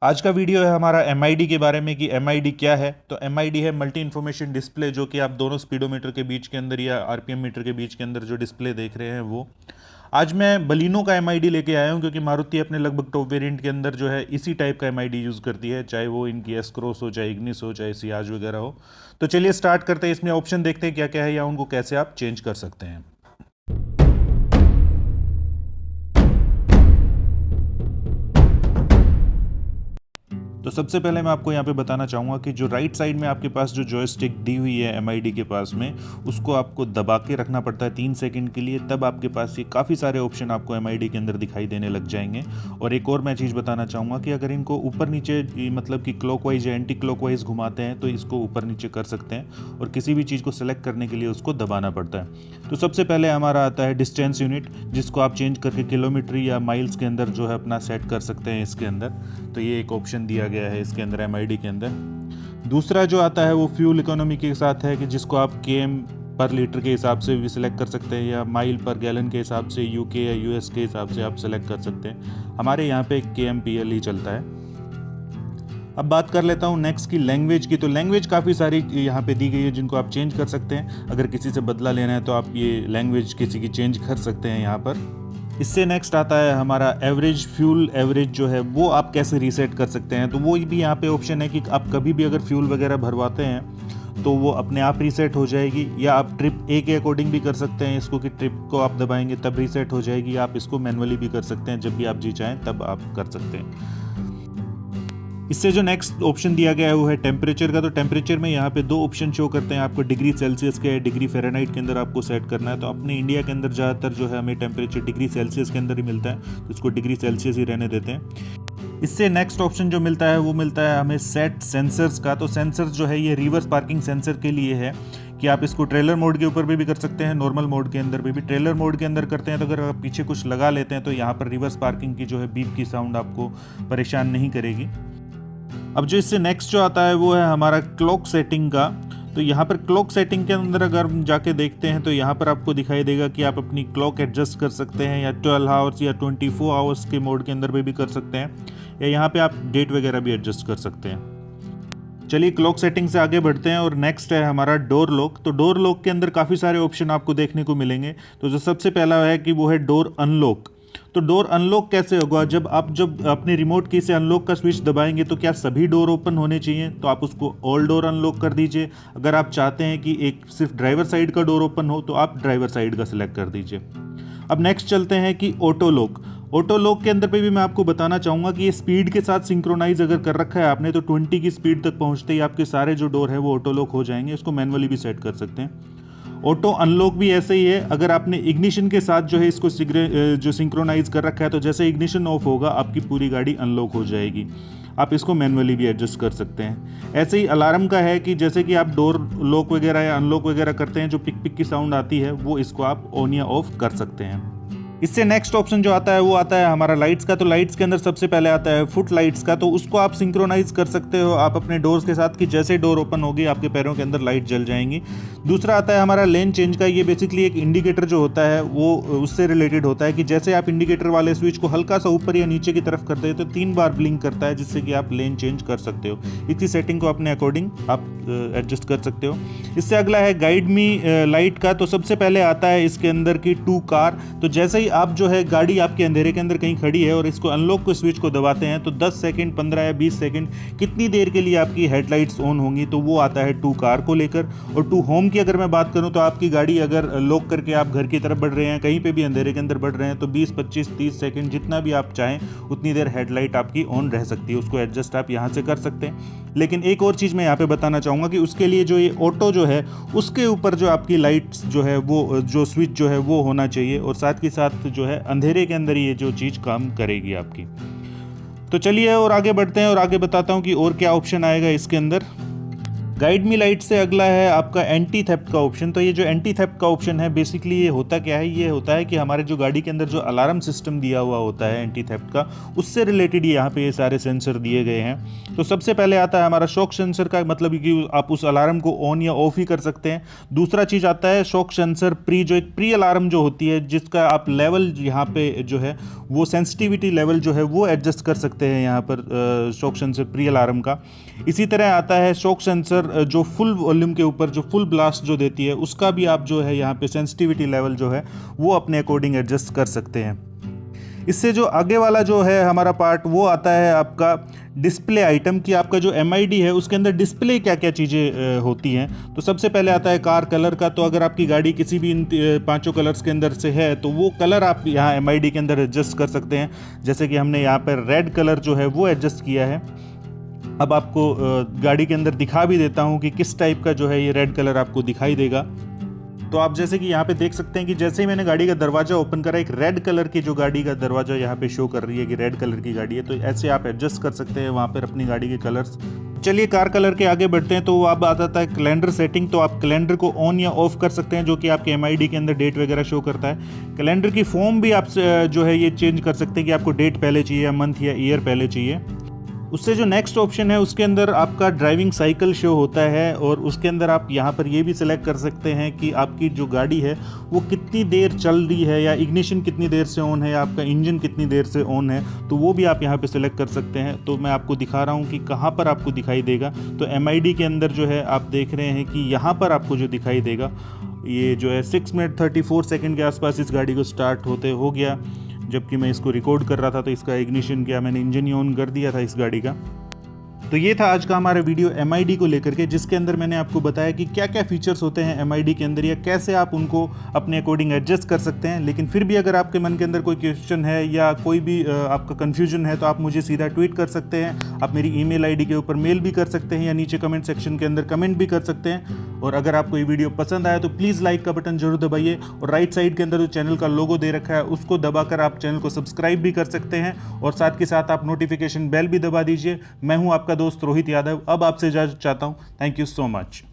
आज का वीडियो है हमारा MID के बारे में कि MID क्या है। तो MID है मल्टी इन्फॉर्मेशन डिस्प्ले, जो कि आप दोनों स्पीडोमीटर के बीच के अंदर या RPM मीटर के बीच के अंदर जो डिस्प्ले देख रहे हैं वो। आज मैं बलिनो का MID लेके आया हूँ, क्योंकि मारुति अपने लगभग टॉप वेरिएंट के अंदर जो है इसी टाइप का MID यूज़ करती है, चाहे वो इनकी एस क्रॉस हो, चाहे इग्निस हो, चाहे सियाज वगैरह हो। तो चलिए स्टार्ट करते हैं। इसमें ऑप्शन देखते हैं क्या क्या है या उनको कैसे आप चेंज कर सकते हैं। तो सबसे पहले मैं आपको यहाँ पे बताना चाहूँगा कि जो राइट साइड में आपके पास जो जॉयस्टिक दी हुई है MID के पास में, उसको आपको दबा के रखना पड़ता है 3 सेकंड के लिए, तब आपके पास ये काफ़ी सारे ऑप्शन आपको MID के अंदर दिखाई देने लग जाएंगे। और एक और मैं चीज़ बताना चाहूँगा कि अगर इनको ऊपर नीचे मतलब कि क्लॉकवाइज या एंटी क्लॉकवाइज घुमाते हैं तो इसको ऊपर नीचे कर सकते हैं, और किसी भी चीज़ को सेलेक्ट करने के लिए उसको दबाना पड़ता है। तो सबसे पहले हमारा आता है डिस्टेंस यूनिट, जिसको आप चेंज करके किलोमीटर या माइल्स के अंदर जो है अपना सेट कर सकते हैं इसके अंदर। तो ये एक ऑप्शन दिया गया है इसके अंदर MID के अंदर। दूसरा जो आता है वो फ्यूल इकोनॉमी के साथ है, कि जिसको आप km पर लीटर के हिसाब से भी सिलेक्ट कर सकते हैं, या माइल पर गैलन के हिसाब से, UK या US के हिसाब से आप सिलेक्ट कर सकते हैं। हमारे यहाँ पे kmpl ही चलता है। अब बात कर लेता हूँ नेक्स्ट की लैंग्वेज की। तो लैंग्वेज काफ़ी सारी यहाँ पे दी गई है, जिनको आप चेंज कर सकते हैं। अगर किसी से बदला लेना है तो आप ये लैंग्वेज किसी की चेंज कर सकते हैं यहाँ पर। इससे नेक्स्ट आता है हमारा एवरेज फ्यूल एवरेज, जो है वो आप कैसे रीसेट कर सकते हैं। तो वो भी यहाँ पे ऑप्शन है कि आप कभी भी अगर फ्यूल वगैरह भरवाते हैं तो वो अपने आप रीसेट हो जाएगी, या आप ट्रिप ए के अकॉर्डिंग भी कर सकते हैं इसको, कि ट्रिप को आप दबाएंगे तब रीसेट हो जाएगी। आप इसको मैनुअली भी कर सकते हैं, जब भी आप जी चाहें तब आप कर सकते हैं। इससे जो नेक्स्ट ऑप्शन दिया गया है वो है टेम्परेचर का। तो टेम्परेचर में यहाँ पे 2 ऑप्शन शो करते हैं आपको, डिग्री सेल्सियस के, डिग्री फ़ारेनहाइट के अंदर आपको सेट करना है। तो अपने इंडिया के अंदर ज़्यादातर जो है हमें टेम्परेचर डिग्री सेल्सियस के अंदर ही मिलता है, तो इसको डिग्री सेल्सियस ही रहने देते हैं। इससे नेक्स्ट ऑप्शन जो मिलता है वो मिलता है हमें सेट सेंसर्स का। तो सेंसर्स जो है ये रिवर्स पार्किंग सेंसर के लिए है, कि आप इसको ट्रेलर मोड के ऊपर भी कर सकते हैं, नॉर्मल मोड के अंदर भी। ट्रेलर मोड के अंदर करते हैं तो अगर आप पीछे कुछ लगा लेते हैं तो यहाँ पर रिवर्स पार्किंग की जो है बीप की साउंड आपको परेशान नहीं करेगी। अब जो इससे नेक्स्ट जो आता है वो है हमारा क्लॉक सेटिंग का। तो यहाँ पर क्लॉक सेटिंग के अंदर अगर हम जाके देखते हैं तो यहाँ पर आपको दिखाई देगा कि आप अपनी क्लॉक एडजस्ट कर सकते हैं, या 12 आवर्स या 24 आवर्स के मोड के अंदर भी कर सकते हैं, या यहाँ पे आप डेट वगैरह भी एडजस्ट कर सकते हैं। चलिए क्लॉक सेटिंग से आगे बढ़ते हैं, और नेक्स्ट है हमारा डोर लॉक। तो डोर लॉक के अंदर काफ़ी सारे ऑप्शन आपको देखने को मिलेंगे। तो जो सबसे पहला है कि वो है डोर अनलॉक। तो डोर अनलॉक कैसे होगा, जब अपने रिमोट की से अनलॉक का स्विच दबाएंगे तो क्या सभी डोर ओपन होने चाहिए, तो आप उसको ऑल डोर अनलॉक कर दीजिए। अगर आप चाहते हैं कि एक सिर्फ ड्राइवर साइड का डोर ओपन हो तो आप ड्राइवर साइड का सिलेक्ट कर दीजिए। अब नेक्स्ट चलते हैं कि ऑटो लॉक। ऑटो लॉक के अंदर पे भी मैं आपको बताना चाहूँगा कि ये स्पीड के साथ सिंक्रोनाइज अगर कर रखा है आपने, तो 20 की स्पीड तक पहुँचते ही आपके सारे जो डोर है वो ऑटो लॉक हो जाएंगे। इसको मैनुअली भी सेट कर सकते हैं। ऑटो अनलॉक भी ऐसे ही है, अगर आपने इग्निशन के साथ जो है इसको जो सिंक्रोनाइज कर रखा है, तो जैसे इग्निशन ऑफ होगा आपकी पूरी गाड़ी अनलॉक हो जाएगी। आप इसको मैनुअली भी एडजस्ट कर सकते हैं। ऐसे ही अलार्म का है कि जैसे कि आप डोर लॉक वगैरह या अनलॉक वगैरह करते हैं, जो पिक पिक की साउंड आती है वो इसको आप ऑन या ऑफ कर सकते हैं। इससे नेक्स्ट ऑप्शन जो आता है वो आता है हमारा लाइट्स का। तो लाइट्स के अंदर सबसे पहले आता है फुट लाइट्स का। तो उसको आप सिंक्रोनाइज कर सकते हो आप अपने डोर्स के साथ, कि जैसे डोर ओपन होगी आपके पैरों के अंदर लाइट जल जाएंगी। दूसरा आता है हमारा लेन चेंज का। ये बेसिकली एक इंडिकेटर जो होता है वो उससे रिलेटेड होता है, कि जैसे आप इंडिकेटर वाले स्विच को हल्का सा ऊपर या नीचे की तरफ करते हैं तो 3 बार ब्लिंक करता है, जिससे कि आप लेन चेंज कर सकते हो। इसकी सेटिंग को अपने अकॉर्डिंग आप एडजस्ट कर सकते हो। इससे अगला है गाइड मी लाइट का। तो सबसे पहले आता है इसके अंदर की टू कार। तो जैसे ही आप जो है गाड़ी आपके अंधेरे के अंदर कहीं खड़ी है और इसको अनलॉक को स्विच को दबाते हैं, तो 10 सेकंड, 15 या 20 सेकंड कितनी देर के लिए आपकी हेडलाइट्स ऑन होंगी, तो वो आता है टू कार को लेकर। और टू होम की अगर मैं बात करूं तो आपकी गाड़ी अगर लॉक करके आप घर की तरफ बढ़ रहे हैं, कहीं पे भी अंधेरे के अंदर बढ़ रहे हैं, तो 20, 25, 30 सेकंड जितना भी आप चाहें उतनी देर हेडलाइट आपकी ऑन रह सकती है। उसको एडजस्ट आप यहाँ से कर सकते हैं। लेकिन एक और चीज़ मैं यहाँ पे बताना चाहूँगा कि उसके लिए जो ये ऑटो जो है उसके ऊपर जो आपकी लाइट्स जो है वो जो स्विच जो है वो होना चाहिए, और साथ के साथ जो है अंधेरे के अंदर ये जो चीज़ काम करेगी आपकी। तो चलिए और आगे बढ़ते हैं और आगे बताता हूँ कि और क्या ऑप्शन आएगा इसके अंदर। गाइड मी लाइट से अगला है आपका एंटी थेफ्ट का ऑप्शन। तो ये जो एंटी थेफ्ट का ऑप्शन है बेसिकली ये होता क्या है, ये होता है कि हमारे जो गाड़ी के अंदर जो अलार्म सिस्टम दिया हुआ होता है एंटी थेफ्ट का, उससे रिलेटेड यहाँ पे ये सारे सेंसर दिए गए हैं। तो सबसे पहले आता है हमारा शॉक सेंसर का, मतलब कि आप उस अलार्म को ऑन या ऑफ ही कर सकते हैं। दूसरा चीज़ आता है शॉक सेंसर प्री, जो एक प्री अलार्म जो होती है जिसका आप लेवल यहाँ पे जो है वो सेंसिटिविटी लेवल जो है वो एडजस्ट कर सकते हैं यहाँ पर शॉक सेंसर प्री अलार्म का। इसी तरह आता है शॉक सेंसर जो फुल वॉल्यूम के ऊपर जो फुल ब्लास्ट जो देती है, उसका भी आप जो है यहाँ पे सेंसिटिविटी लेवल जो है वो अपने अकॉर्डिंग एडजस्ट कर सकते हैं। इससे जो आगे वाला जो है हमारा पार्ट वो आता है आपका डिस्प्ले आइटम की, आपका जो MID है उसके अंदर डिस्प्ले क्या क्या चीज़ें होती हैं। तो सबसे पहले आता है कार कलर का। तो अगर आपकी गाड़ी किसी भी इन 5 कलर्स के अंदर से है तो वो कलर आप यहाँ MID के अंदर एडजस्ट कर सकते हैं। जैसे कि हमने यहाँ पर रेड कलर जो है वो एडजस्ट किया है। अब आपको गाड़ी के अंदर दिखा भी देता हूँ कि किस टाइप का जो है ये रेड कलर आपको दिखाई देगा। तो आप जैसे कि यहाँ पे देख सकते हैं कि जैसे ही मैंने गाड़ी का दरवाज़ा ओपन करा, एक रेड कलर की जो गाड़ी का दरवाज़ा यहाँ पे शो कर रही है कि रेड कलर की गाड़ी है। तो ऐसे आप एडजस्ट कर सकते हैं वहाँ पर अपनी गाड़ी के कलर्स। चलिए कार कलर के आगे बढ़ते हैं। तो अब आता है कैलेंडर सेटिंग। तो आप कैलेंडर को ऑन या ऑफ कर सकते हैं, जो कि आपके MID के अंदर डेट वगैरह शो करता है। कैलेंडर की फॉर्म भी आप जो है ये चेंज कर सकते हैं कि आपको डेट पहले चाहिए या मंथ या ईयर पहले चाहिए। उससे जो नेक्स्ट ऑप्शन है उसके अंदर आपका ड्राइविंग साइकिल शो होता है, और उसके अंदर आप यहाँ पर ये भी सिलेक्ट कर सकते हैं कि आपकी जो गाड़ी है वो कितनी देर चल रही है, या इग्निशन कितनी देर से ऑन है, या आपका इंजन कितनी देर से ऑन है। तो वो भी आप यहाँ पे सिलेक्ट कर सकते हैं। तो मैं आपको दिखा रहा हूँ कि कहाँ पर आपको दिखाई देगा। तो MID के अंदर जो है आप देख रहे हैं कि यहाँ पर आपको जो दिखाई देगा ये जो है 6 मिनट 34 सेकेंड के आसपास इस गाड़ी को स्टार्ट होते हो गया। जबकि मैं इसको रिकॉर्ड कर रहा था तो इसका इग्निशन किया, मैंने इंजन ही ऑन कर दिया था इस गाड़ी का। तो ये था आज का हमारा वीडियो MID को लेकर के, जिसके अंदर मैंने आपको बताया कि क्या क्या फीचर्स होते हैं MID के अंदर, या कैसे आप उनको अपने अकॉर्डिंग एडजस्ट कर सकते हैं। लेकिन फिर भी अगर आपके मन के अंदर कोई क्वेश्चन है या कोई भी आपका कन्फ्यूजन है तो आप मुझे सीधा ट्वीट कर सकते हैं। आप मेरी ईमेल ID के ऊपर मेल भी कर सकते हैं, या नीचे कमेंट सेक्शन के अंदर कमेंट भी कर सकते हैं। और अगर आपको ये वीडियो पसंद आया तो प्लीज़ लाइक का बटन जरूर दबाइए, और राइट साइड के अंदर जो चैनल का लोगो दे रखा है उसको दबाकर आप चैनल को सब्सक्राइब भी कर सकते हैं, और साथ के साथ आप नोटिफिकेशन बेल भी दबा दीजिए। मैं हूं आपका दोस्त रोहित यादव, अब आपसे इजाजत चाहता हूं। Thank you so much.